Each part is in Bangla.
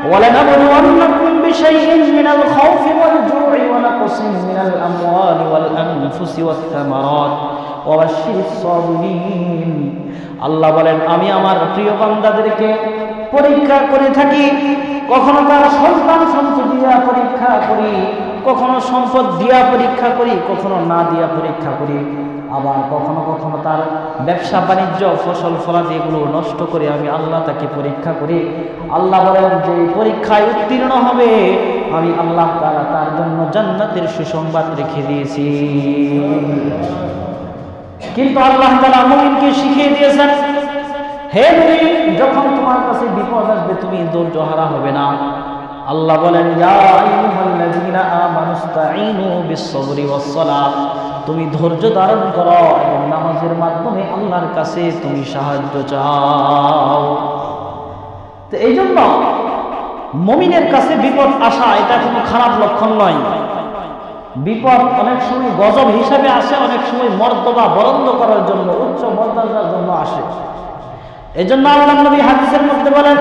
ওয়ালানাবলুওয়ান্নাকুম বিশাইইন মিনাল খাউফি ওয়াল জু'i ওয়া নাকসিন মিনাল আমওয়ালি ওয়াল আনফুসি ওয়াত থামারাত ওয়া বাশশিরিস সাবিরিন। আল্লাহ বলেন, আমি আমার প্রিয় বান্দাদেরকে পরীক্ষা করে থাকি। কখনো তার সন্তান সন্ততি দিয়া পরীক্ষা করি, কখনো সম্পদ দিয়া পরীক্ষা করি, কখনো না দিয়া পরীক্ষা করি, আবার কখনো কখনো তার ব্যবসা বাণিজ্য ফসল ফলাদি এগুলো নষ্ট করে আমি আল্লাহ তাকে পরীক্ষা করি। আল্লাহ বলেন, যে পরীক্ষায় উত্তীর্ণ হবে আমি আল্লাহ তাআলা তার জন্য জান্নাতের সুসংবাদ রেখে দিয়েছি। কিন্তু আল্লাহ তাআলা মুমিনকে শিখিয়ে দিয়েছেন, হে মুমিন, যখন তোমার কাছে বিপদ আসবে তুমি ধৈর্যহারা হবে না। আল্লাহ বলেন, ইয়া আইয়ুহাল্লাযীনা আমানুস্তাঈনু বিস-সাবরি ওয়াস-সালাহ, তুমি ধৈর্য ধারণ করো এবং নামাজের মাধ্যমে আল্লাহর কাছে তুমি সাহায্য চাও। তো এই জন্য মুমিনের কাছে বিপদ আসা এটা কোনো খারাপ লক্ষণ নয়। বিপদ অনেক সময় গজব হিসাবে আসে, অনেক সময় মর্যাদা বরন্দ করার জন্য, উচ্চ মর্যাদার জন্য আসে। এই জন্য আল্লাহর নবী হাদিসের মধ্যে বলেন,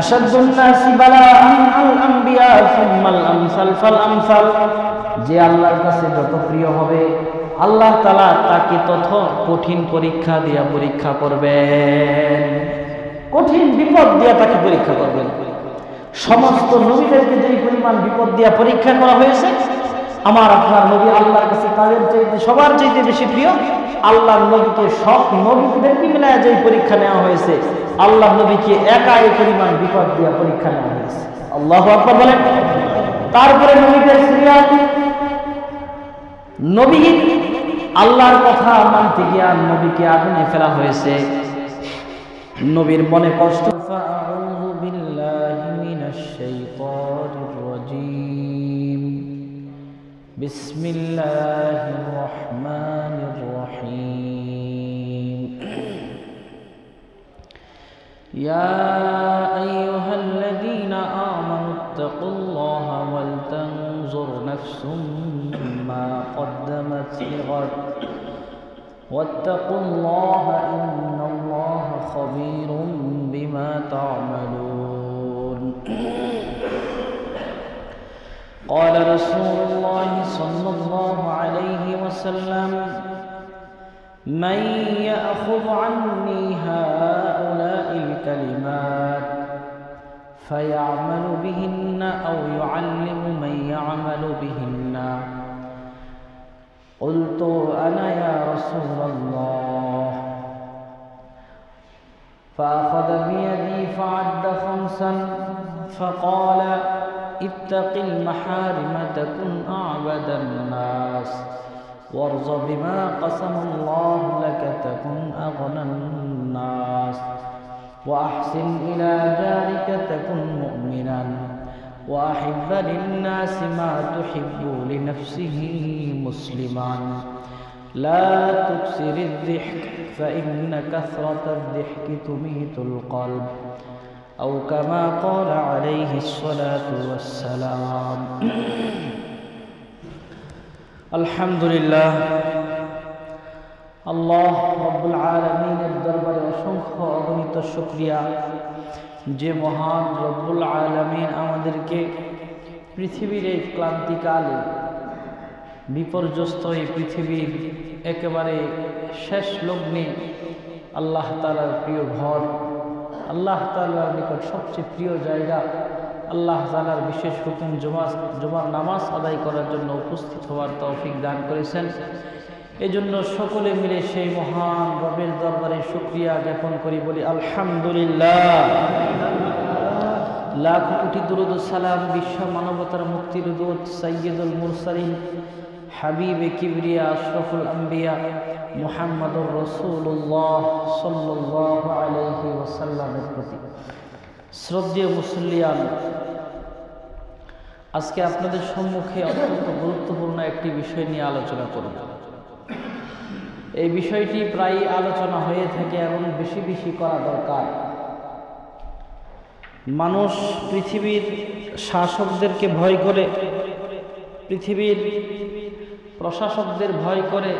আশাদ্দুন নাসি বালাআন আল আম্বিয়া সুম্মাল আমসাল ফাল আমসাল, যে আল্লাহর কাছে যত প্রিয় হবে আল্লাহ তাআলা তাকে তত কঠিন পরীক্ষা দিয়া পরীক্ষা করবেন, কঠিন বিপদ দিয়া তাকে পরীক্ষা করবেন। সমস্ত নবীদেরকে যেই পরিমাণ বিপদ দিয়া পরীক্ষা করা হয়েছে, আমার আপনার নবী আল্লাহর কাছে তাদের চাইতে সবার চাইতে বেশি প্রিয়। আল্লাহর নবীকে সব নবীদেরকে মিলায় যেই পরীক্ষা নেওয়া হয়েছে, আল্লাহ নবীকে একা এই পরিমাণ বিপদ দিয়া পরীক্ষা নেওয়া হয়েছে। আল্লাহু আকবার বলেন। তারপরে নবীদের সিরিয়াল, নবী আল্লাহর কথা মানতে গিয়ে নবীকে আগুনে ফেলা হয়েছে। নবীর মনে কষ্ট, ফাআউযু বিল্লাহি মিনাশ শাইতানির রাজীম, বিসমিল্লাহির রহমানির রহিম। ইয়া আইয়ুহাল্লাযীনা আমানুত্তাকুল্লাহা ওয়াল তানজুর নাফসুম মা قدمت لغد واتقوا الله إن الله خبير بما تعملون. قال رسول الله صلى الله عليه وسلم, من يأخذ عني هؤلاء الكلمات فيعمل بهن أو يعلم من يعمل بهن. قلت أنا يا رسول الله. فأخذ بيدي فعد خمسا فقال, اتق المحارم تكن أعبد الناس، وارض بما قسم الله لك تكن أغنى الناس، وأحسن إلى جارك تكن مؤمنا، وأحب للناس ما تحب لنفسه مسلما، لا تكثر الضحك فإن كثرة الضحك تميت القلب، أو كما قال عليه الصلاة والسلام. الحمد لله. আল্লাহ রব্বুল আলামিনের দরবারে অসংখ্য অগণিত শুকরিয়া, যে মহান রব্বুল আলামিন আমাদেরকে পৃথিবীর এই ক্লান্তিকালে, বিপর্যস্ত এই পৃথিবীর একেবারে শেষ লগ্নে আল্লাহ তাআলার প্রিয় ঘর, আল্লাহ তাআলার নিকট সবচেয়ে প্রিয় জায়গা, আল্লাহ তাআলার বিশেষ হুকুম জুমার নামাজ আদায় করার জন্য উপস্থিত হওয়ার তৌফিক দান করেছেন। এজন্য সকলে মিলে সেই মহান রবের দরবারে শুকরিয়া জ্ঞাপন করি, বলি আলহামদুলিল্লাহ। লাখ কোটি দুরূদ ও সালাম বিশ্ব মানবতার মুক্তির দূত সাইয়্যিদুল মুরসালিন হাবিবে কিবরিয়া আশরাফুল আম্বিয়া মুহাম্মদুর রাসূলুল্লাহ সাল্লাল্লাহু আলাইহি ওয়াসাল্লামের প্রতি। শ্রদ্ধেয় মুসল্লিয়ান, আজকে আপনাদের সম্মুখে অত্যন্ত গুরুত্বপূর্ণ একটি বিষয় নিয়ে আলোচনা করব। এই বিষয়টি প্রায় আলোচনা হয়ে থাকে এবং বেশি বেশি করা দরকার। মানুষ পৃথিবীর শাসকদেরকে ভয় করে, পৃথিবীর প্রশাসকদের ভয় করে,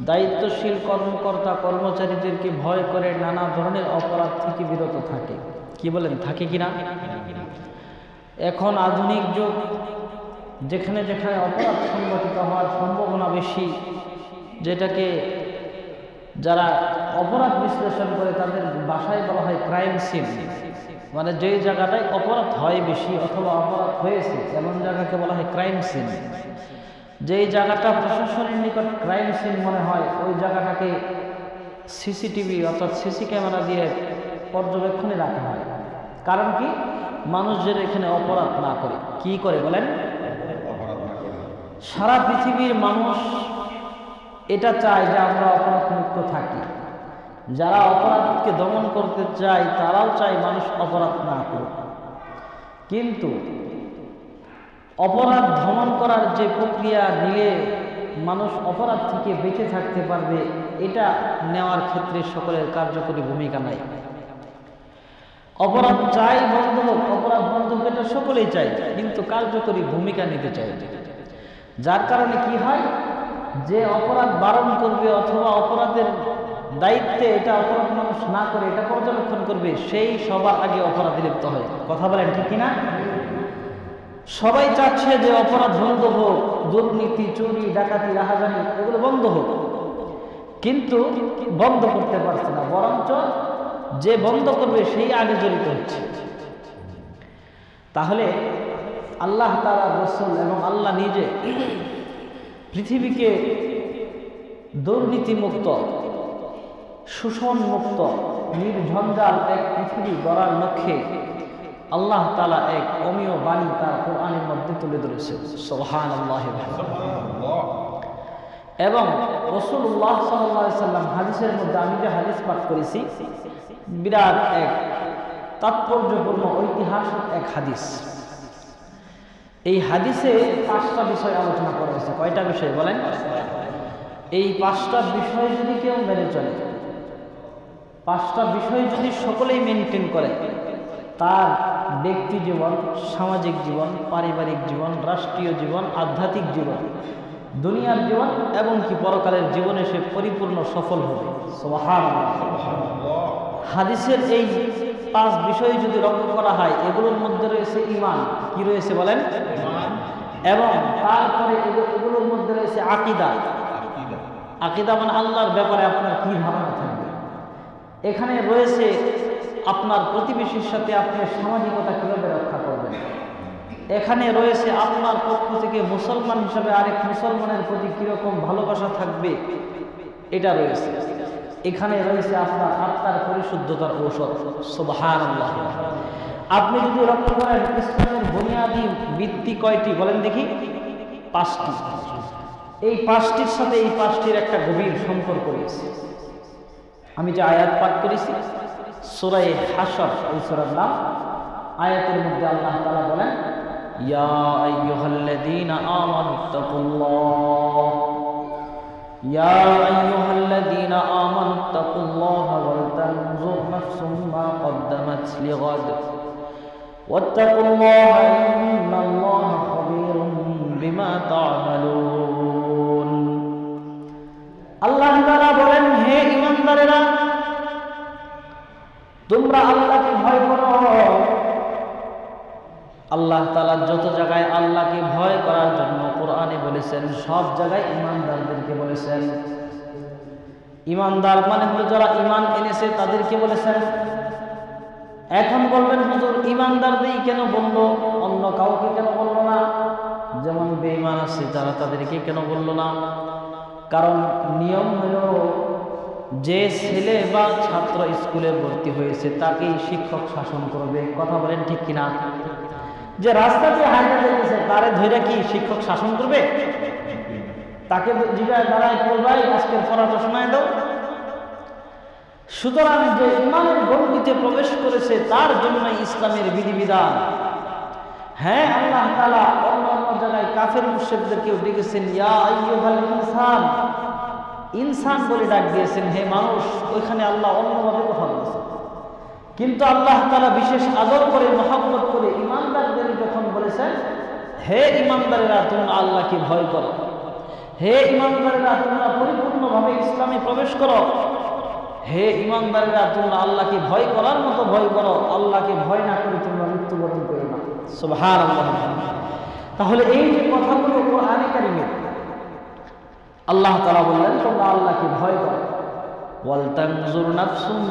দায়িত্বশীল কর্মকর্তা কর্মচারীদেরকে ভয় করে নানা ধরনের অপরাধ থেকে বিরত থাকে। কি বলেন, থাকে কিনা? এখন আধুনিক যুগ, যেখানে যেখানে অপরাধ সংগঠিত হওয়ার সম্ভাবনা বেশি, যেটাকে যারা অপরাধ বিশ্লেষণ করে তাদের ভাষায় বলা হয় ক্রাইম সিন, মানে যেই জায়গাটায় অপরাধ হয় বেশি অথবা অপরাধ হয়েছে এমন জায়গাকে বলা হয় ক্রাইম সিন। যেই জায়গাটা প্রশাসনের নিকট ক্রাইম সিন মনে হয় ওই জায়গাটাকে সিসিটিভি অর্থাৎ সিসি ক্যামেরা দিয়ে পর্যবেক্ষণে রাখা হয়। কারণ কি? মানুষ যেন এখানে অপরাধ না করে। কি করে বলেন? সারা পৃথিবীর মানুষ এটা চায় যে আমরা অপরাধ মুক্ত থাকি। যারা অপরাধকে দমন করতে চায় তারাও চায় মানুষ অপরাধ না করুক। কিন্তু অপরাধ দমন করার যে প্রক্রিয়া নিয়ে মানুষ অপরাধ থেকে বেঁচে থাকতে পারবে, এটা নেওয়ার ক্ষেত্রে সকলের কার্যকরী ভূমিকা নাই। অপরাধ চাই বন্ধ হোক, অপরাধ বন্ধ হোক, এটা সকলেই চাই, কিন্তু কার্যকরী ভূমিকা নিতে চাই। যার কারণে কি হয়, যে অপরাধ বারণ করবে অথবা অপরাধের দায়িত্বে এটা অপরাধ মানুষ না করে এটা পর্যবেক্ষণ করবে, সেই সবার আগে অপরাধে লিপ্ত হয়। কথা বলেন ঠিক কিনা? সবাই চাচ্ছে যে অপরাধ বন্ধ হোক, দুর্নীতি, চুরি, ডাকাতি, রাহাজানি এগুলো বন্ধ হোক, কিন্তু বন্ধ করতে পারছে না, বরঞ্চ যে বন্ধ করবে সেই আগে জড়িত হচ্ছে। তাহলে আল্লাহ তাআলা, রাসূল এবং আল্লাহ নিজে পৃথিবীকে দুর্নীতিমুক্ত, শোষণমুক্ত, নির্ঝঞ্ঝাল এক পৃথিবী গড়ার লক্ষ্যে আল্লাহ তাআলা এক অমীয় বাণী তার কোরআনের মধ্যে তুলে ধরেছেন। সুবহানাল্লাহ। এবং রাসূলুল্লাহ সাল্লাল্লাহু আলাইহি সাল্লাম হাদিসের মধ্যে, আমি যে হাদিস পাঠ করেছি, বিরাট এক তাৎপর্যপূর্ণ ঐতিহাসিক এক হাদিস। এই হাদিসে 5টা বিষয় আলোচনা করা হয়েছে। কয়টা বিষয় বলেন? এই 5টা বিষয় যদি কেউ মেনে চলে, 5টা বিষয় যদি সকলেই মেনটেন করে, তার ব্যক্তি জীবন, সামাজিক জীবন, পারিবারিক জীবন, রাষ্ট্রীয় জীবন, আধ্যাত্মিক জীবন, দুনিয়ার জীবন এবং কি পরকালের জীবনে সে পরিপূর্ণ সফল হবে। সুবহানাল্লাহ। হাদিসের এই 5 বিষয় যদি লক্ষ্য করা হয়, এগুলোর মধ্যে রয়েছে ঈমান। কি রয়েছে বলেন? এবং তারপরে এগুলোর মধ্যে রয়েছে আকীদা। আকীদা মানে আল্লাহর ব্যাপারে আপনার কি ধারণা থাকবে। এখানে রয়েছে আপনার প্রতিবেশীর সাথে আপনি সামাজিকতা কিভাবে রক্ষা করবেন। এখানে রয়েছে আপনার পক্ষ থেকে মুসলমান হিসাবে আরেক মুসলমানের প্রতি কিরকম ভালোবাসা থাকবে, এটা রয়েছে। এখানে রয়েছে আপনার আত্মার পরিশুদ্ধতার ঔষধ। সুবহানাল্লাহ। আপনি যদি লক্ষ্য করেন, ইসলামের বুনিয়াদি ভিত্তি কয়টি বলেন দেখি? 5টি। এই 5টির সাথে এই 5টির একটা গভীর সম্পর্ক রয়েছে। আমি যে আয়াত পাঠ করেছি সূরা হাশর, এই সূরার নাম, আয়াতের মধ্যে আল্লাহ তাআলা বলেন, ইয়া আইয়ুহাল্লাযীনা আমানুত্তাকুল্লাহ, ইয়া আইয়ুহাল্লাযীনা আমানুত্তাকুল্লাহ ওয়াল তানজুর নাফসুম মা কদ্দামাত লিগাদ ওয়াত্তাকুল্লাহা ইন্নাল্লাহা খাবীরুম বিমা তা'মালুন। আল্লাহ তাআলা বলেন, হে ঈমানদারেরা, তোমরা আল্লাহকে ভয় করো। আল্লাহ তাআলা যত জায়গায় আল্লাহকে ভয় করার জন্য কোরআনে বলেছেন, সব জায়গায় ঈমানদারদেরকে বলেছেন। ঈমানদার মানে হলো যারা ঈমান এনেছে তাদেরকে বলেছেন। এখন বলবেন, হুজুর ঈমানদারদেরই কেন বললো, অন্য কাউকে কেন বললো না? যেমন বেঈমান আছে যারা, তাদেরকে কেন বললো না? কারণ নিয়ম হলো, যে ছেলে বা ছাত্র স্কুলে ভর্তি হয়েছে তাকেই শিক্ষক শাসন করবে। কথা বলেন ঠিক কিনা? যে রাস্তাতে হাঁটতে চলেছে তারে ধরে কি শিক্ষক শাসন করবে? তাকে জিজ্ঞাসা দাঁড়ায়, ভাই আজকের পড়াটা শোনায় দাও। সুতরাং যে ইমানের গণ্ডিতে প্রবেশ করেছে তার জন্য ইসলামের বিধিবিধান। হ্যাঁ, আল্লাহ তাআলা অন্য অন্য জায়গায় কাফের মুশরিকদেরকেও ডেকেছেন, ইয়া আইয়ুহাল ইনসান, ইনসান বলে ডাক দিয়েছেন, হে মানুষ। ওইখানে আল্লাহ অন্যভাবে কথা বলেছেন। কিন্তু আল্লাহ তাআলা বিশেষ আদর করে, মহব্বত করে ঈমানদারদের যখন বলেছেন, হে ঈমানদারেরা তোমরা আল্লাহকে ভয় করো, হে ঈমানদারেরা তোমরা পরিপূর্ণভাবে ইসলামে প্রবেশ করো, হে ইমানদারেরা, তোমরা আল্লাহকে ভয় করার মতো ভয় করো, আল্লাহকে ভয় না করে তোমরা মৃত্যুবরণ করো না। সুবহানাল্লাহ। তাহলে এই যে কথাগুলো কোরআনে কারিমে আল্লাহ তাআলা বললেন তোমরা আল্লাহকে ভয় করো। ওয়াল তানজুর নাফসুম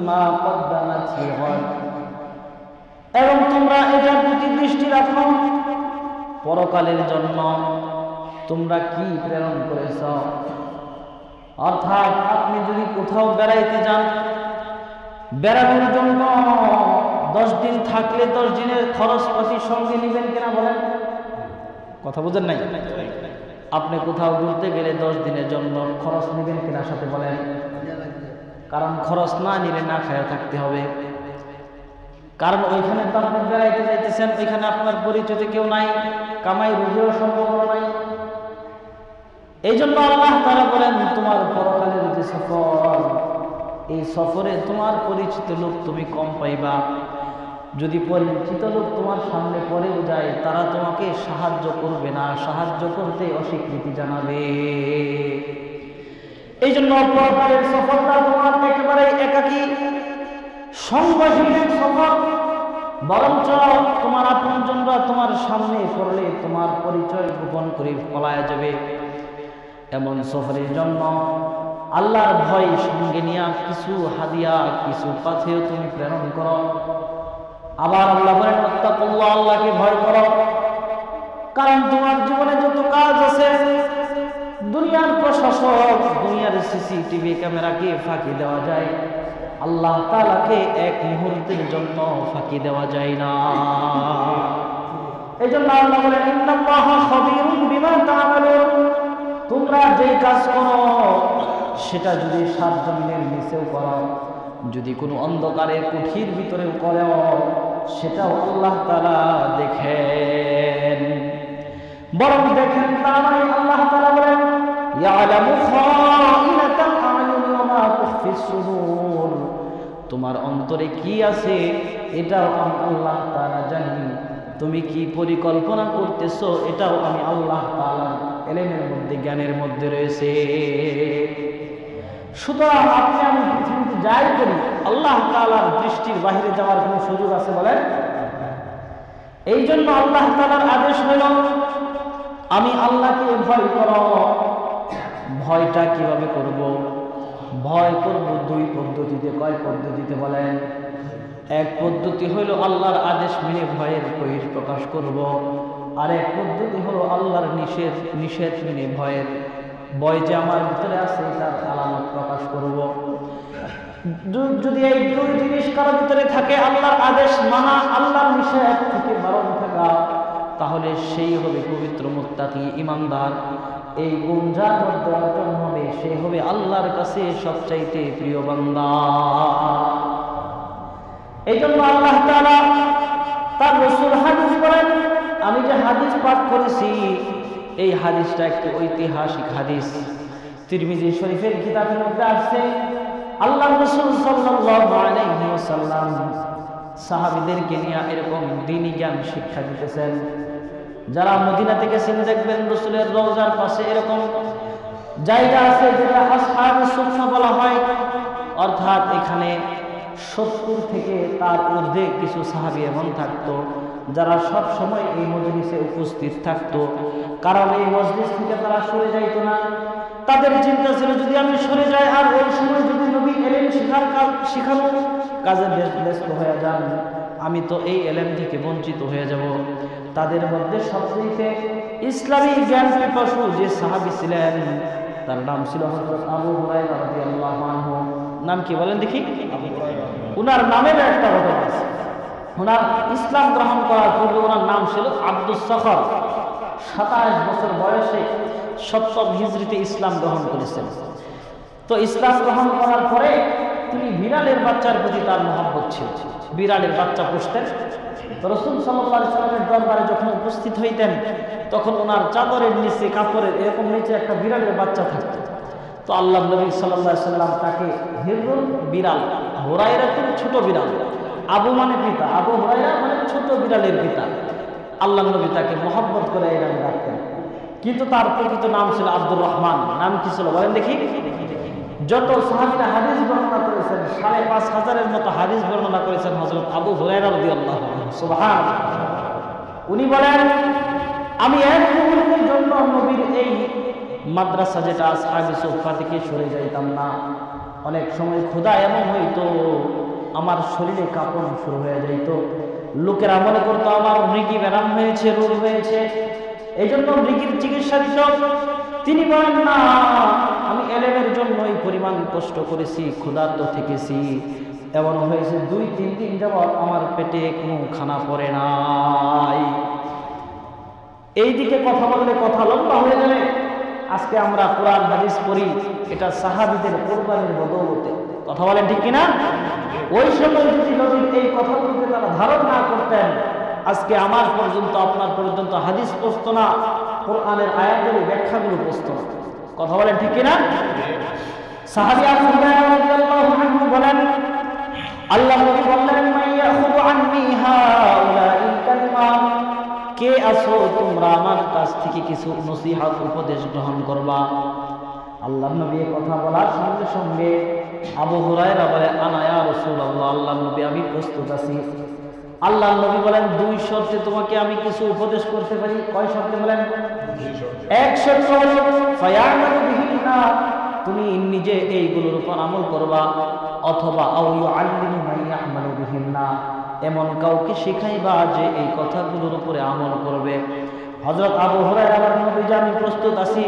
মা কদ্দামাত লিগাদ, এবং তোমরা এটার প্রতি দৃষ্টি রাখো পরকালের জন্য তোমরা কি প্রেরণ করেছ। অর্থাৎ আপনি যদি কোথাও বেড়াইতে যান, বেড়ানোর জন্য 10 দিন থাকলে 10 দিনের খরচপাতি সঙ্গে নেবেন কিনা বলেন? কথা বুঝেন নাই? আপনি কোথাও ঘুরতে গেলে 10 দিনের জন্য খরচ নেবেন কিনা সাথে বলেন? কারণ খরচ না নিলে না খায়া থাকতে হবে। কারণ ওইখানে তো আপনি বেড়াইতে যাইতেছেন, ওইখানে আপনার পরিচিত কেউ নাই, কামাই রুজিও সম্ভাবনা নাই। এই জন্য আল্লাহ তাআলা বলেন তোমার পরকালের যে সফর, এই সফরে তোমার পরিচিত লোক তুমি কম পাইবা। যদি পরিচিত লোক তোমার সামনে পড়েও যায়, তারা তোমাকে সাহায্য করবে না, সাহায্য করতে অস্বীকৃতি জানাবে। এই জন্য পরকালের সফরটা তোমার একেবারে একাকী সংগহীন সফর, বরঞ্চ তোমার আপনজনরা তোমার সামনে পড়লে তোমার পরিচয় গোপন করে পলায় যাবে। এমন সফরের জন্য আল্লাহর ভয় সঙ্গে নিয়ে কিছু হাদিয়া, কিছু পাথেয় তুমি প্রেরণ করো। আবার আল্লাহ বলেন আত্তাকুল্লাহ, আল্লাহকে ভয় করো। কারণ তোমার জীবনে যত কাজ আছে, দুনিয়ার প্রশাসক, দুনিয়ার সিসিটিভি ক্যামেরাকে ফাঁকি দেওয়া যায়, আল্লাহ তাআলাকে এক মুহূর্তের জন্য ফাঁকি দেওয়া যায় না। এই জন্য আল্লাহ বলেন ইন্নাল্লাহা খাবীরুম বিমা তা'মালুন, তোমরা যে কাজ করো সেটা যদি 7 জমিনের নিচেও করো, যদি কোনো অন্ধকারের কুঠির ভিতরেও করো, সেটাও আল্লাহ তাআলা দেখেন। বরং দেখেন তা নয়, আল্লাহ তাআলা বলেন ইয়ালামু খাইনাতাল আ'য়ুনি ওয়া মা তুখফিস সুদূর, তোমার অন্তরে কি আছে এটাও আমি আল্লাহ তাআলা জানি। তুমি কি পরিকল্পনা করতেছো এটাও আমি আল্লাহ তাআলার ইলমের মধ্যে, জ্ঞানের মধ্যে রয়েছে। সুতরাং আপনি আমি পৃথিবীতে যাই করি, আল্লাহ তাআলার দৃষ্টির বাইরে যাওয়ার কোনো সুযোগ আছে বলেন? এই জন্য আল্লাহ তাআলার আদেশ হলো আমি আল্লাহকে ভয় করো। ভয়টা কিভাবে করব? ভয় করব 2 পদ্ধতিতে। কয় পদ্ধতিতে বলেন? এক পদ্ধতি হলো আল্লাহর আদেশ মেনে ভয়ের বহিঃ প্রকাশ করব, আর এক পদ্ধতি হলো আল্লাহর নিষেধ মেনে ভয় যে আমার ভিতরে আছে তার আলামত প্রকাশ করব। যদি এই 2 জিনিস কারোর ভিতরে থাকে, আল্লাহর আদেশ মানা, আল্লাহর নিষেধ থেকে বারণ থাকা, তাহলে সেই হবে পবিত্র মুত্তাকি ঈমানদার। এই গুণ যার মধ্যে অর্জন হবে, সে হবে আল্লাহর কাছে সবচাইতে প্রিয় বান্দা। এই জন্য আল্লাহ তাআলা তার রাসূল হাদিস বলেন, আমি যে হাদিস পাঠ করেছি এই হাদিসটা একটি ঐতিহাসিক হাদিস। তিরমিজি শরীফের কিতাবের মধ্যে আছে আল্লাহর রাসূল সাল্লাল্লাহু আলাইহি ওয়াসাল্লাম সাহাবীদেরকে নিয়ে এরকম দ্বীনি জ্ঞান শিক্ষা দিতেছেন। যারা মদিনাতে গেছেন দেখবেন রাসূলের রওজার পাশে এরকম জায়গা আছে যেটা আসহাবে সুফফা বলা হয়। অর্থাৎ এখানে 70 থেকে তার ঊর্ধ্বে কিছু সাহাবী এমন থাকতো যারা সব সময় এই মজলিসে উপস্থিত থাকতো। কারণ এই মজলিস থেকে তারা সরে যাইতো না। তাদের চিন্তা ছিল যদি আমি সরে যাই আর ওই সময় যদি নবী এলেম শিখানো কাজে ব্যস্ত হয়ে যান, আমি তো এই এলেম থেকে বঞ্চিত হয়ে যাব। তাদের মধ্যে সবচেয়ে ইসলামী জ্ঞান পিপাসু যে সাহাবী ছিলেন তার নাম ছিল হযরত আবু হুরায়রা রাদিয়াল্লাহু আনহু। নাম কি বলেন দেখি? উনার নামের একটা ঘটনা আছে। উনার ইসলাম গ্রহণ করার পূর্বে ওনার নাম ছিল আব্দুস সখর। 27 বছর বয়সে 7ম হিজরিতে ইসলাম গ্রহণ করেছেন। তো ইসলাম গ্রহণ করার পরে তিনি বিড়ালের বাচ্চার প্রতি তার মহব্বত ছিল, বিড়ালের বাচ্চা পুষতেন। তো রাসূল সাল্লাল্লাহু আলাইহি ওয়াসাল্লামের দরবারে যখন উপস্থিত হইতেন তখন ওনার চাদরের নিচে, কাপড়ের এরকম নিচে একটা বিড়ালের বাচ্চা থাকত। তো আল্লাহ নবী সাল্লাল্লাহু আলাইহি ওয়াসাল্লাম তাকে হিরুল বিড়াল, হুরায়রাতুল ছোট বিড়াল, আবু মানে পিতা, আবু হুরায়রা মানে ছোট বিড়ালের পিতা, আল্লাহ নবী তাকে মহব্বত করে এই নামে ডাকতেন। কিন্তু তার প্রকৃত নাম ছিল আব্দুর রহমান। নাম কি ছিল বলেন দেখি? যত সাহাবীরা হাদিস বর্ণনা করেছেন ৫,৫০০-এর মতো হাদিস বর্ণনা করেছেন হযরত আবু হুরায়রা রাদিয়াল্লাহু আনহু। সুবহানাল্লাহ। উনি বলেন আমি এক মুহূর্তের জন্য নবীর এই মাদ্রাসা যেটা আসহাবি সুফফা থেকে সরে যাইতাম না। অনেক সময় ক্ষুধা এমন হইতো আমার শরীরে কাঁপন শুরু হয়ে যাইত, লোকেরা মনে করতো আমার মৃগী ব্যারাম হয়েছে, রোগ হয়েছে, এই জন্য মৃগীর চিকিৎসা দিত। তিনি বলেন না, আমি এলেমের জন্য এই পরিমাণ কষ্ট করেছি, ক্ষুধার্ত থেকেছি, এমন হয়েছে ২-৩ দিন যাবৎ আমার পেটে কোনো খানা পড়ে নাই। এইদিকে কথা বললে কথা লম্বা হয়ে যাবে। আজকে আমরা কোরআন হাদিস পড়ি, এটা সাহাবীদের কোরবানির বদৌলতে। কথা বলেন ঠিক কিনা? ওই সময় যদি নবীর এই কথাগুলোকে তারা ধারণ না করতেন, আজকে আমার পর্যন্ত আপনার পর্যন্ত হাদিস পৌঁছতো না, কোরআনের আয়াতের ব্যাখ্যাগুলো পৌঁছতো না। কথা বলেন ঠিক কিনা? সাহাবী আবু হুরায়রা রাদিয়াল্লাহু আনহু বলেন, আল্লাহ নবী বললেন, মাইয়াখুযু আন্নী হাউলাইল কালিমা, কে আছো তোমরা আমার কাছ থেকে কিছু নসিহত উপদেশ গ্রহণ করবা। আল্লাহ নবী কথা বলার সঙ্গে সঙ্গে আবু হুরায়রা বলে, আনা ইয়া রাসূলুল্লাহ, আল্লাহ নবী আমি প্রস্তুত আছি। আল্লাহ নবী বলেন, ২ শর্তে তোমাকে আমি কিছু উপদেশ করতে পারি। কয় শর্তে বলেন? ১ শর্ত হলো ফায়ামালু বিহিন্না, তুমি নিজে এইগুলোর উপর আমল করবা, অথবা আও ইউআল্লিমু মান ইয়ামালু বিহিন্না, এমন কাউকে শিখাইবা যে এই কথাগুলোর উপরে আমল করবে। হযরত আবু হুরায়রা বলেন, নবী আমি প্রস্তুত আছি।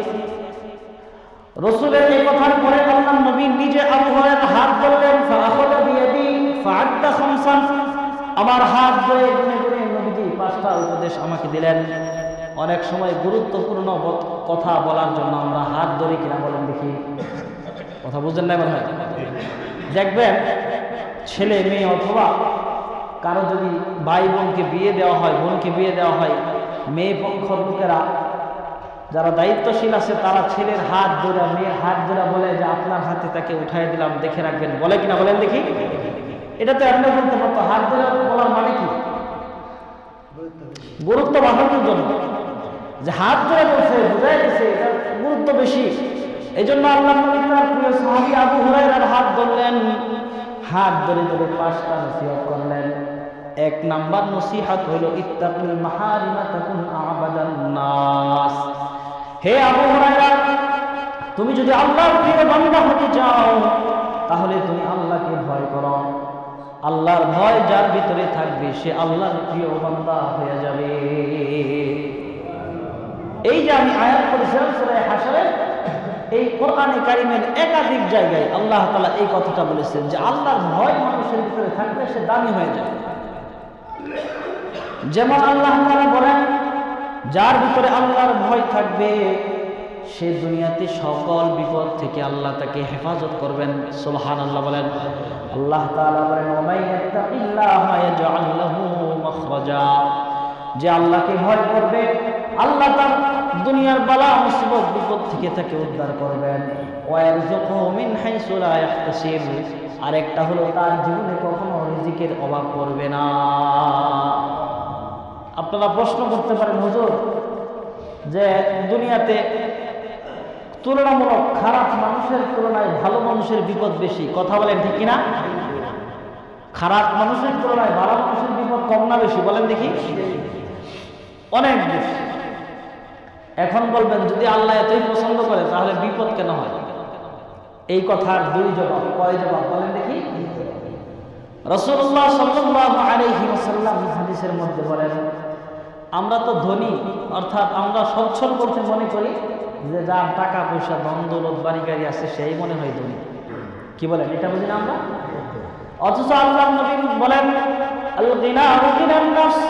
রাসূলের এই কথার পরে আল্লাহ নবী নিজে আবু হুরায়রার হাত ধরলেন, ফাআখাযা বিয়াদি ফাআদ্দা খামসান, আমার হাত ধরে গুনে গুনে নবীজি ৫টা উপদেশ আমাকে দিলেন। অনেক সময় গুরুত্বপূর্ণ কথা বলার জন্য আমরা হাত ধরি কিনা বলেন দেখি? কথা বুঝেন না মনে হয়? দেখবেন ছেলে মেয়ে অথবা কারো যদি ভাই বোনকে বিয়ে দেওয়া হয়, বোনকে বিয়ে দেওয়া হয়, মেয়ে পক্ষের লোকেরা যারা দায়িত্বশীল আছে তারা ছেলের হাত ধরে মেয়ের হাত ধরে বলে যে আপনার হাতে তাকে উঠাই দিলাম, দেখে রাখবেন। বলে কিনা বলেন দেখি? এটা তো আপনি বলতে পারতো, হাত ধরে বলার মানে কি? গুরুত্ব বাড়ানোর জন্য, যে হাত ধরে বলছে বুঝাই দিচ্ছে, এটা গুরুত্ব বেশি। এই জন্য আল্লাহ নবী তার প্রিয় সাহাবী আবু হুরায়রার হাত ধরলেন, হাত ধরে ধরে ৫টা নসিহত করলেন। ১ নাম্বার নসিহত হলো ইত্তাকুল মাহারিমা তাকুন আবাদান নাস। হে আবু হুরায়রা, তুমি যদি আল্লাহর প্রিয় বান্দা হতে চাও তাহলে তুমি আল্লাহকে ভয় করো। আল্লাহর ভয় যার ভিতরে থাকবে সে আল্লাহর প্রিয় বান্দা হয়ে যাবে। এই যে আমি আয়াত পড়েছিলাম সূরা হাশরের, এই কোরআনে কারিমের একাধিক জায়গায় আল্লাহ তাআলা এই কথাটা বলেছেন যে আল্লাহর ভয় মানুষের ভিতরে থাকলে সে দামি হয়ে যায়। যেমন আল্লাহ তাআলা বলেন, যার ভিতরে আল্লাহর ভয় থাকবে সে দুনিয়াতে সকল বিপদ থেকে আল্লাহ তাকে হেফাজত করবেন। সুবহানাল্লাহ বলেন। আল্লাহ তাআলা বলেন, ওয়া মান ইয়াত্তাকিল্লাহা ইয়াজআল লাহু মাখরাজা, যে আল্লাহকে ভয় করবে আল্লাহ তার দুনিয়ার বালা মুসিবত বিপদ থেকে তাকে উদ্ধার করবেন। ওয়া ইয়ারযুকুহু মিন হাইসু লা ইয়াহতাসিব, আরেকটা হলো তার জীবনে কখনো রিজিকের অভাব পড়বে না। আপনারা প্রশ্ন করতে পারেন, হুজুর যে দুনিয়াতে তুলনামূলক খারাপ মানুষের তুলনায় ভালো মানুষের বিপদ বেশি, কথা বলেন ঠিক কিনা? খারাপ মানুষের তুলনায় ভালো মানুষের বিপদ কম না বেশি? বলেন দেখি। অনেক বেশি। এখন বলবেন যদি আল্লাহ এতই পছন্দ করে তাহলে বিপদ কেন হয়? এই কথার 2 জবাব। কয় জবাব বলেন দেখি? রাসূলুল্লাহ সাল্লাল্লাহু আলাইহি ওয়াসাল্লাম হাদিসের মধ্যে বলেন, আমরা তো ধনী, অর্থাৎ আমরা সচ্ছল বলতে মনে করি যে যার টাকা পয়সা ধন দৌলত বাড়ি গাড়ি আছে সেই মনে হয় ধনী। কি বলেন? এটা বুঝি না আমরা? অথচ আল্লাহ নবী বলেন, আল গিনা গিনান নাফস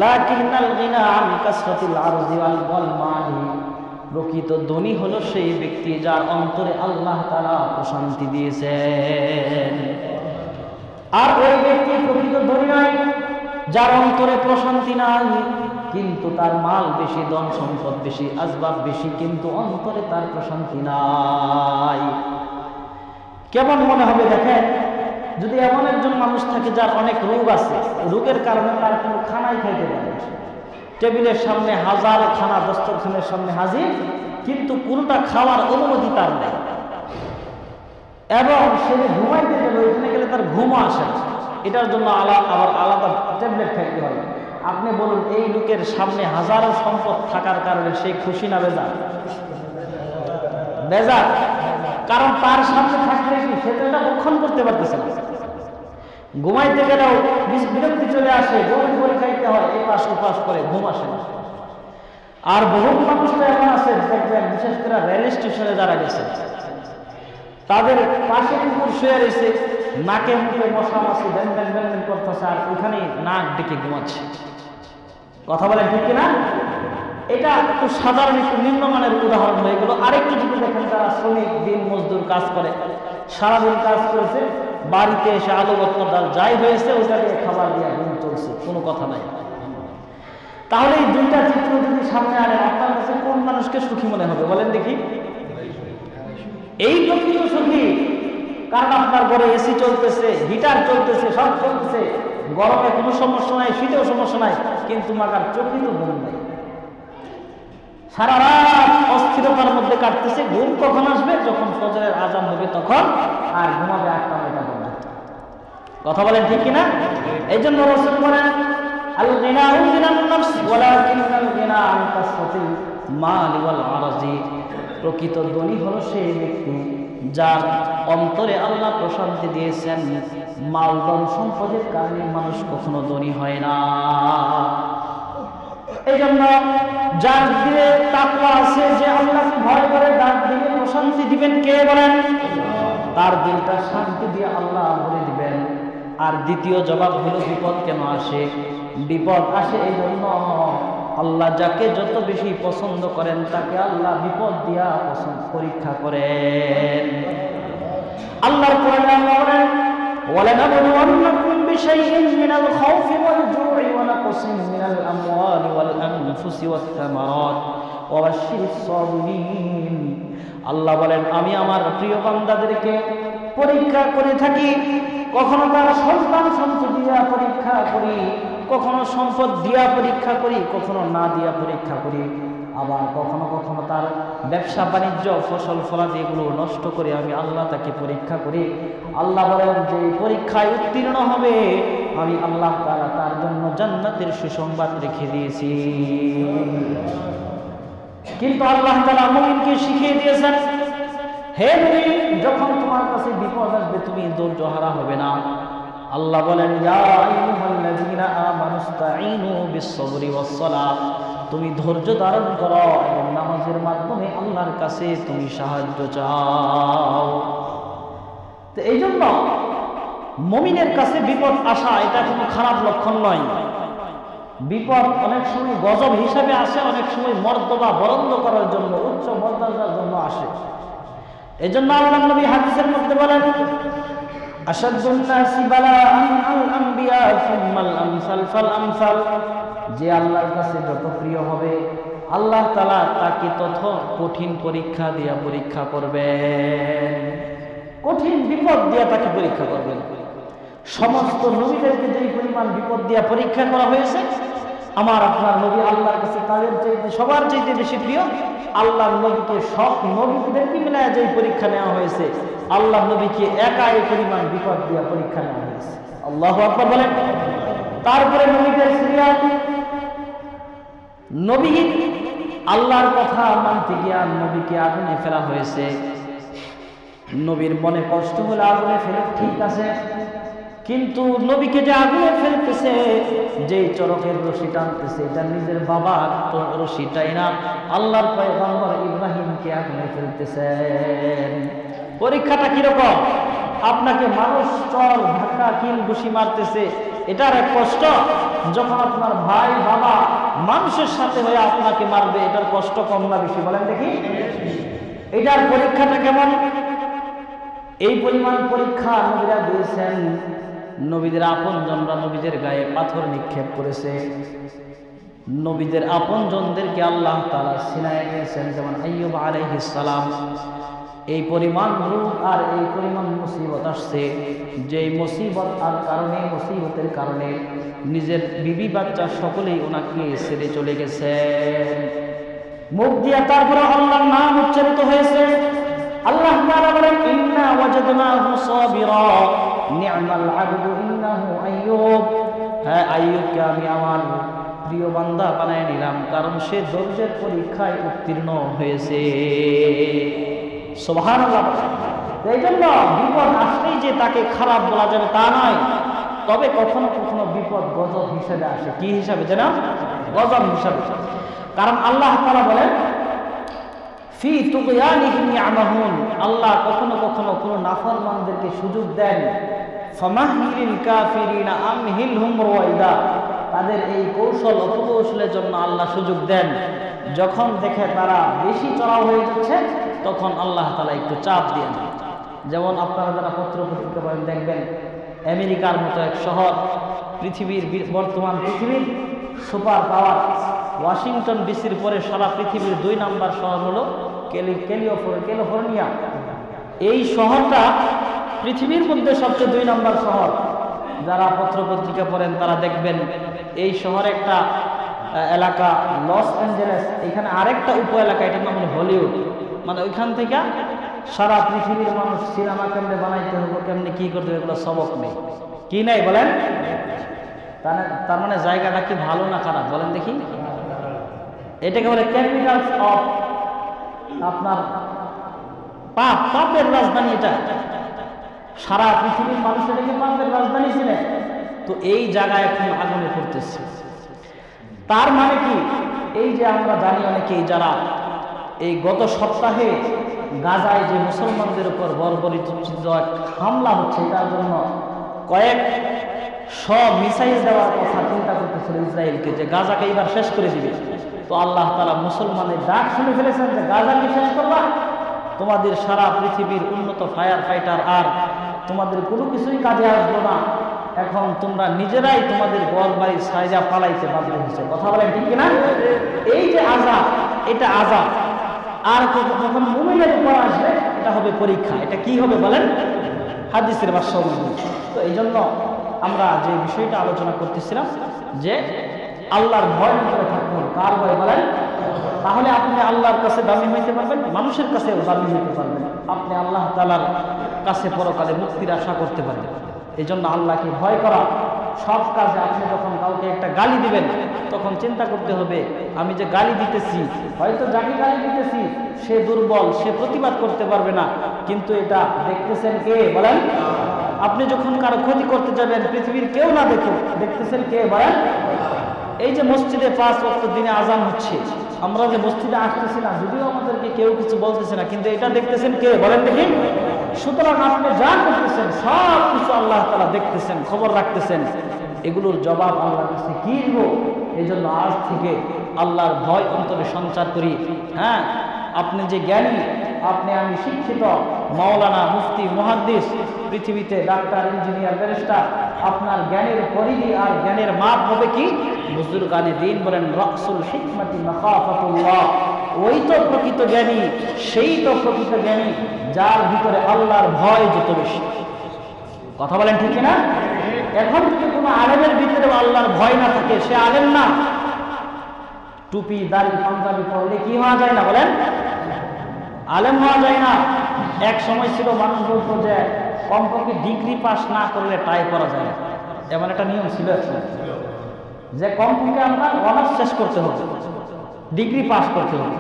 লাকিনাল গিনা আন কাসরাতিল আরজি ওয়াল মালি, প্রকৃত ধনী হলো সেই ব্যক্তি যার অন্তরে আল্লাহ তাআলা প্রশান্তি দিয়েছেন। আর ওই ব্যক্তি প্রকৃত ধনী নয় যার অন্তরে প্রশান্তি নাই, কিন্তু তার মাল বেশি, ধন সম্পদ বেশি, আসবাব বেশি, কিন্তু অন্তরে তার প্রশান্তি নাই। কেমন মনে হবে দেখেন, যদি এমন একজন মানুষ থাকে যার অনেক রোগ আছে, রোগের কারণে তার কোনো খানাই খাইতে পারে, টেবিলের সামনে হাজারো খানা দস্তরখানের সামনে হাজির, কিন্তু কোনটা খাওয়ার অনুমতি তার নেই। এবং সে ঘুমাইতে যাবে ওইখানে গেলে তার ঘুমও আসে না, এটার জন্য আবার আলাদা ট্যাবলেট খাইতে হয়। আপনি বলুন এই লোকের সামনে হাজারো সম্পদ থাকার কারণে সে খুশি না বেজার? বেজার। কারণ তার সামনে থাকলে কি সে তো এটা ভক্ষণ করতে পারতেছে না। ঘুমাইতে গেলেও বিরক্তি চলে আসে, ঘুম করে খাইতে হয়, এই পাশ ওপাশ করে ঘুম আসে না। আর বহু মানুষ তো এমন আছে দেখবেন, বিশেষ করে রেল স্টেশনে যারা গেছে তাদের পাশে কুকুর শুয়ে রয়েছে, নাকে মুখে মশা মাছি ব্যান ব্যান ব্যান ব্যান করতেছে, আর ওইখানে নাক ডেকে ঘুমাচ্ছে। কথা বলেন ঠিক কিনা? এটা একটু সাধারণ একটু নিম্নমানের উদাহরণ হয়ে গেল। আরেকটু যদি দেখেন যারা শ্রমিক দিন মজদুর কাজ করে, সারাদিন কাজ করেছে, বাড়িতে এসে আলু ভর্তা ডাল যাই হয়েছে ওইটা দিয়ে খাবার দিয়ে ঘুম চলছে, কোনো কথা নাই। তাহলে এই দুইটা চিত্র যদি সামনে আনে আপনার কাছে কোন মানুষকে সুখী মনে হবে বলেন দেখি? এই প্রকৃত সুখী, কারণ আপনার ঘরে এসি চলতেছে, হিটার চলতেছে, সব চলতেছে, গরমে কোনো সমস্যা নাই, শীতেও সমস্যা নাই, কিন্তু মাগার চোখে তো ঘুম নাই, সারা রাত অস্থিরতার মধ্যে কাটতেছে। ঘুম কখন আসবে? যখন ফজরের আজান হবে তখন, আর ঘুমাবে 8টা-9টা পর্যন্ত। কথা বলেন ঠিক কিনা? এই জন্য রাসূল বলেন আল গিনাউ মিনান নাফস ওয়ালাকিনাল গিনা আন কাসরাতিল মাল ওয়াল আরজি। প্রকৃত ধনী হলো সেই ব্যক্তি যার অন্তরে আল্লাহ প্রশান্তি দিয়েছেন। মালধন সম্পদের কারণে মানুষ কখনো ধনী হয় না। এই জন্য যার দিলে তাকওয়া আছে, যে আল্লাহকে ভয় করে, তার দিলে প্রশান্তি দিবেন কে বলেন? তার দিলটা শান্তি দিয়ে আল্লাহ ভরে দিবেন। আর দ্বিতীয় জবাব হলো বিপদ কেন আসে? বিপদ আসে এই জন্য আল্লাহ যাকে যত বেশি পছন্দ করেন তাকে আল্লাহ বিপদ দিয়া পরীক্ষা করেন। আল্লাহর কোরআনে আল্লাহ বলেন ওয়ালানাবলুওয়ান্নাকুম বিশাইইন মিনাল খাউফি ওয়াল জু'i ওয়া নাকসিন মিনাল আমওয়ালি ওয়াল আনফুসি ওয়াত থামারাত ওয়া বাশশিরিস সাবিরিন। আল্লাহ বলেন আমি আমার প্রিয় বান্দাদেরকে পরীক্ষা করে থাকি, কখনো তার সন্তান সন্ততি দিয়া পরীক্ষা করি, কখনো সম্পদ দিয়া পরীক্ষা করি, কখনো না দিয়া পরীক্ষা করি, আবার কখনো কখনো তার ব্যবসা বাণিজ্য ফসল ফলাদি এগুলো নষ্ট করে আমি আল্লাহ তাকে পরীক্ষা করি। আল্লাহ বলেন যে পরীক্ষায় উত্তীর্ণ হবে আমি আল্লাহ তাআলা তার জন্য জান্নাতের সুসংবাদ রেখে দিয়েছি। কিন্তু আল্লাহ তাআলা মুমিনকে শিখিয়ে দিয়েছেন, হে মুমিন, যখন তোমার কাছে বিপদ আসবে তুমি ধৈর্যহারা হবে না। আল্লাহ বলেন ইয়া আইয়ুহাল্লাযীনা আমানুস্তাঈনু বিস-সাবরি ওয়াস-সালাহ, তুমি ধৈর্য ধারণ করো এবং নামাজের মাধ্যমে আল্লাহর কাছে তুমি সাহায্য চাও। তো এই জন্য মুমিনের কাছে বিপদ আসা এটা কোনো খারাপ লক্ষণ নয়। বিপদ অনেক সময় গজব হিসাবে আসে, অনেক সময় মর্যাদা বরন্দ করার জন্য, উচ্চ মর্যাদার জন্য আসে। এই জন্য আল্লাহর নবী হাদিসের মধ্যে বলেন আশাদ্দুন নাসি বালাআন আল আম্বিয়া সুম্মাল আমসাল ফাল আমসাল, যে আল্লাহর কাছে যত প্রিয় হবে আল্লাহ তাআলা তাকে তত কঠিন পরীক্ষা দিয়া পরীক্ষা করবেন, কঠিন বিপদ দিয়া তাকে পরীক্ষা করবেন। সমস্ত নবীদেরকে যেই পরিমাণ বিপদ দিয়া পরীক্ষা করা হয়েছে, আমার আপনার নবী আল্লাহর কাছে তাদের চাইতে সবার চাইতে বেশি প্রিয়। আল্লাহর নবীকে সব নবীদেরকে মিলায় যেই পরীক্ষা নেওয়া হয়েছে, আল্লাহ নবীকে একা এই পরিমাণ বিপদ দিয়া পরীক্ষা নেওয়া হয়েছে। আল্লাহু আকবার বলেন। তারপরে নবীদের সিরিয়াত, নবী আল্লাহর কথা মানতে গিয়ে নবীকে আগুনে ফেলা হয়েছে। নবীর মনে কষ্ট হলে আগুনে ফেলে, ঠিক আছে, কিন্তু নবীকে যে আগুনে ফেলতেছে, যেই চরকের রশি টানতেছে, এটা নিজের বাবার রশিটাই না, আল্লাহর পয়গম্বর ইব্রাহিমকে আগুনে ফেলতেছেন। পরীক্ষাটা কিরকম? আপনাকে মানুষ চল ধাক্কা কিল ঘুষি মারতেছে, এটার এক কষ্ট। যখন আপনার ভাই বাবা মানুষের সাথে হয়ে আপনাকে মারবে, এটার কষ্ট কম না বেশি বলেন দেখি? এটার পরীক্ষাটা কেমন? এই পরিমাণ পরীক্ষা নবীরা দিয়েছেন। নবীদের আপনজনরা নবীদের গায়ে পাথর নিক্ষেপ করেছে, নবীদের আপনজনদেরকে আল্লাহ তাআলা সিনায় নিয়েছেন, যেমন আইয়ুব আলাইহিস সালাম। এই পরিমাণ রূপ আর এই পরিমাণ মুসিবত আসছে, যেই মুসিবত আর কারণে, মুসিবতের কারণে নিজের বিবি বাচ্চা সকলেই ওনাকে ছেড়ে চলে গেছেন। মুখ দিয়ে তারপরে আল্লাহর নাম উচ্চারিত হয়েছে, আল্লাহ তাআলা বলেন ইন্না ওয়াজাদনাহু সাবিরা নি'মাল আবদু ইন্নাহু আইয়ুব। হ্যাঁ, আইয়ুবকে আমি আমার প্রিয় বান্দা বানায় নিলাম, কারণ সে ধৈর্যের পরীক্ষায় উত্তীর্ণ হয়েছে। সুবহানাল্লাহ। এই জন্য বিপদ আসলেই যে তাকে খারাপ বলা যাবে তা নয়, তবে কখনো কখনো বিপদ গজব হিসেবে আসে। কি হিসাবে? যেন গজব হিসাবে। কারণ আল্লাহ তাআলা বলেন ফি তুগয়ানিহিম ইয়ামাহুন, আল্লাহ কখনো কখনো কোনো নাফরমানদেরকে সুযোগ দেন। ফামাহলিল কাফিরিনা আমহিলহুম রওয়াইদা, তাদের এই কৌশল অপকৌশলের জন্য আল্লাহ সুযোগ দেন। যখন দেখে তারা বেশি চড়াও হয়ে যাচ্ছে, তখন আল্লাহ তাআলা একটু চাপ দিয়ে দেন। যেমন আপনারা যারা পত্র পত্রিকা পড়েন দেখবেন, আমেরিকার মতো এক শহর, পৃথিবীর বর্তমান পৃথিবীর সুপার পাওয়ার, ওয়াশিংটন ডিসির পরে সারা পৃথিবীর 2 নম্বর শহর হলো ক্যালিফোর্নিয়া। এই শহরটা পৃথিবীর মধ্যে সবচেয়ে 2 নম্বর শহর। যারা পত্র পত্রিকা পড়েন তারা দেখবেন এই শহরে একটা এলাকা লস অ্যাঞ্জেলেস, এখানে আরেকটা উপ এলাকা, এটার নাম হলো হলিউড। মানে ওইখান থেকে সারা পৃথিবীর মানুষ সিনেমা কেমনে বানাইতে হবে, কেমনে কি করতে হবে, এগুলো সবক নেই। কি নাই বলেন? তার মানে জায়গাটা কি ভালো না খারাপ বলেন দেখি? এটাকে বলে ক্যাপিটাল অফ আপনার পাপের রাজধানী। এটা সারা পৃথিবীর মানুষ এটাকে পাপের রাজধানী ছিলেন। তো এই জায়গায় এখন আগুনে পড়তেছে। তার মানে কি? এই যে আমরা জানি অনেকেই যারা এই গত সপ্তাহে গাজায় যে মুসলমানদের উপর বর্বরিত হামলা হচ্ছে, এটার জন্য কয়েক মিসাইল দেওয়ার কথা চিন্তা করতেছিল ইসরায়েলকে, যে গাজাকে এবার শেষ করে দিবে। তো আল্লাহ তাআলা মুসলমানের ডাক শুনে ফেলেছেন যে গাজাকে শেষ করবা, তোমাদের সারা পৃথিবীর উন্নত ফায়ার ফাইটার আর তোমাদের কোনো কিছুই কাজে আসবে না। এখন তোমরা নিজেরাই তোমাদের ঘর বাড়ি সাইজা পালাইতে বাধ্য হয়েছে। কথা বলেন ঠিক কিনা? এই যে আযাব, এটা আযাব। আর যখন মুমিনের উপর আসবে এটা হবে পরীক্ষা। এটা কি হবে বলেন? হাদিসের ভাষ্য অনুযায়ী। তো এই জন্য আমরা যে বিষয়টা আলোচনা করতেছিলাম যে আল্লাহর ভয় করে থাকতে হবে। কার ভয় বলেন? তাহলে আপনি আল্লাহর কাছে দামি হইতে পারবেন, মানুষের কাছেও দামি হইতে পারবেন। আপনি আল্লাহ তাআলার কাছে পরকালে মুক্তির আশা করতে পারবেন। এই জন্য আল্লাহকে ভয় করা। সব কাজে আপনি যখন কাউকে একটা গালি দিবেন, তখন চিন্তা করতে হবে আমি যে গালি দিতেছি, হয়তো যাকে গালি দিতেছি সে দুর্বল, সে প্রতিবাদ করতে পারবে না, কিন্তু এটা দেখতেছেন কে বলেন? আপনি যখন কারো ক্ষতি করতে যাবেন, পৃথিবীর কেউ না দেখুন, দেখতেছেন কে বলেন? এই যে মসজিদে 5 ওয়াক্ত দিনে আজান হচ্ছে, আমরা যে মসজিদে আসতেছি না, যদিও আমাদেরকে কেউ কিছু বলতেছে না, কিন্তু এটা দেখতেছেন কে বলেন দেখি? সুতরাং আপনি যা করতেছেন সব কিছু আল্লাহ তাআলা দেখতেছেন, খবর রাখতেছেন। এগুলোর জবাব আল্লাহর কাছে কি দিব? এই জন্য আজ থেকে আল্লাহর ভয় অন্তরে সঞ্চার করি। হ্যাঁ, আপনি যে জ্ঞানী, আপনি আমি শিক্ষিত, মাওলানা, মুফতি, মুহাদ্দিস, পৃথিবীতে ডাক্তার, ইঞ্জিনিয়ার, ব্যারিস্টার, আপনার জ্ঞানের পরিধি আর জ্ঞানের মাপ হবে কি? বুজুর্গানে দ্বীন বলেন রাসুল হিকমতি মাখাফাতুল্লাহ। ওই তো প্রকৃত জ্ঞানী, সেই তো প্রকৃত জ্ঞানী যার ভিতরে আল্লাহর ভয় যত বেশি। কথা বলেন ঠিক না? এখন যদি কোনো আলেমের ভিতরে আল্লাহর ভয় না থাকে, সে আলেম না। টুপি, দাড়ি, পাঞ্জাবি পরলে কি হওয়া যায় না বলেন? আলেম হওয়া যায় না। এক সময় ছিল মানুষ বলতো যে কমপক্ষে ডিগ্রি পাস না করলে টাই করা যায় না, এমন একটা নিয়ম ছিল একসময়, যে কমপক্ষে আপনার অনার্স শেষ করতে হবে, ডিগ্রি পাস করতে হবে।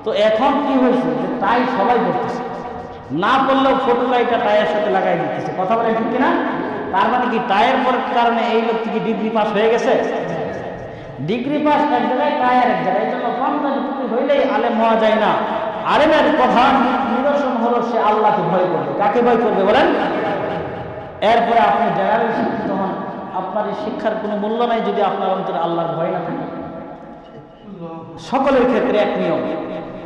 তো এখন কি হয়েছে যে টাই সবাই করতেছে, না পড়লেও ফটো লাইটটা টাইয়ের সাথে লাগাই দিতেছে। কথা বলে ঠিক কিনা? তার মানে কি টাইয়ের পর কারণে এই লোক কি ডিগ্রি পাস হয়ে গেছে? ডিগ্রি পাস এক জায়গায়, টায়ার এক জায়গায়। এই জন্য পাঞ্জাবি টুপি হইলেই আলেম হওয়া যায় না। আলেমের প্রধান নিদর্শন হলো সে আল্লাহকে ভয় করবে। কাকে ভয় করবে বলেন? এরপরে আপনি জেনারেল শিক্ষিত হন, আপনার এই শিক্ষার কোনো মূল্য নাই যদি আপনার অন্তরে আল্লাহর ভয় না থাকে। সকলের ক্ষেত্রে এক নিয়ম।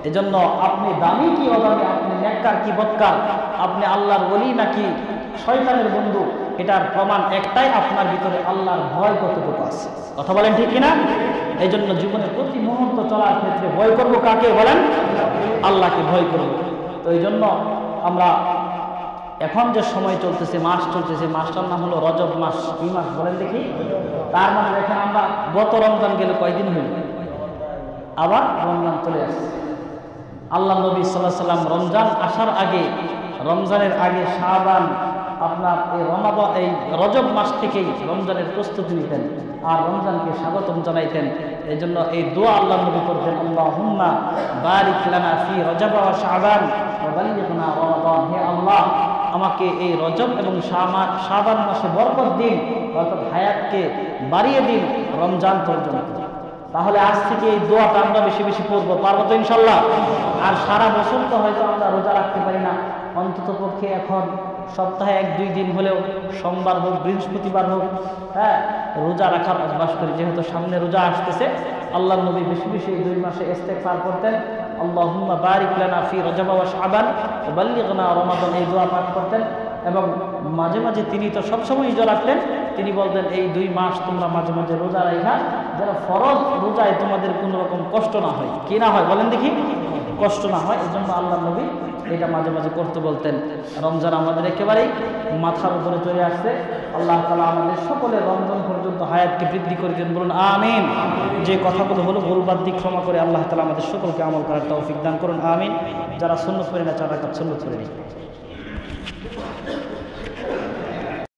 এজন্য আপনি দামি কি অদামি, আপনি নেককার কি বদকার, আপনি আল্লাহর ওলি নাকি শয়তানের বন্ধু, এটার প্রমাণ একটাই, আপনার ভিতরে আল্লাহর ভয় কতটুকু আছে। কথা বলেন ঠিক কিনা? এই জন্য জীবনের প্রতি মুহূর্ত চলার ক্ষেত্রে ভয় করব কাকে বলেন? আল্লাহকে ভয় করব। তো এই জন্য আমরা এখন যে সময় চলতেছে, মাস চলতেছে, মাসটার নাম হলো রজব মাস। কি মাস বলেন দেখি? তার মানে দেখেন আমরা গত রমজান গেলে কয়দিন হইল, আবার রমজান চলে আসছে। আল্লাহ নবী সাল্লাল্লাহু আলাইহি সাল্লাম রমজান আসার আগে, রমজানের আগে শাবান আপনার এই রজব মাস থেকেই রমজানের প্রস্তুতি নিতেন আর রমজানকে স্বাগতম জানাইতেন। এই জন্য এই দোয়া আল্লাহ নবী করতেন, আল্লাহুম্মা বারিক লানা ফি রজব ওয়া শাবান ওয়া বাল্লিগনা রমাদান। হে আল্লাহ, আমাকে এই রজব এবং শাবান মাসে বরকত দিন, অর্থাৎ হায়াতকে বাড়িয়ে দিন রমজান পর্যন্ত। তাহলে আজ থেকে এই দোয়াটা আমরা বেশি বেশি পড়বো, পারবো তো ইনশাল্লাহ? আর সারা বছর তো হয়তো আমরা রোজা রাখতে পারি না, অন্তত পক্ষে এখন সপ্তাহে 1-2 দিন হলেও সোমবার হোক বৃহস্পতিবার হোক, হ্যাঁ, রোজা রাখার অভ্যাস করি। যেহেতু সামনে রোজা আসতেছে, আল্লাহ নবী বেশি বেশি এই 2 মাসে ইস্তেগফার করতেন, আল্লাহুম্মা বারিক লানা ফি রজব ওয়া শাবান ওয়া বাল্লিগনা রমাদান, এই দোয়া পাঠ করতেন। এবং মাঝে মাঝে তিনি তো সবসময় রোজা রাখতেন, তিনি বলতেন এই 2 মাস তোমরা মাঝে মাঝে রোজা রাখা, যারা ফরজ রোজায় তোমাদের কোনো রকম কষ্ট না হয়। কি না হয় বলেন দেখি? কষ্ট না হয়, এই জন্য আল্লাহ নবী এটা মাঝে মাঝে করতে বলতেন। রমজান আমাদের একেবারেই মাথার উপরে চলে আসছে। আল্লাহ তাআলা আমাদের সকলের রমজান পর্যন্ত হায়াতকে বৃদ্ধি করে দিন, বলুন আমিন। যে কথাগুলো হলো ভুলবাদ দিক ক্ষমা করে আল্লাহ তাআলা আমাদের সকলকে আমল করার তৌফিক দান করুন, আমিন। যারা সুন্নাত পড়ে না, যারা সুন্নাত পড়ে নেই।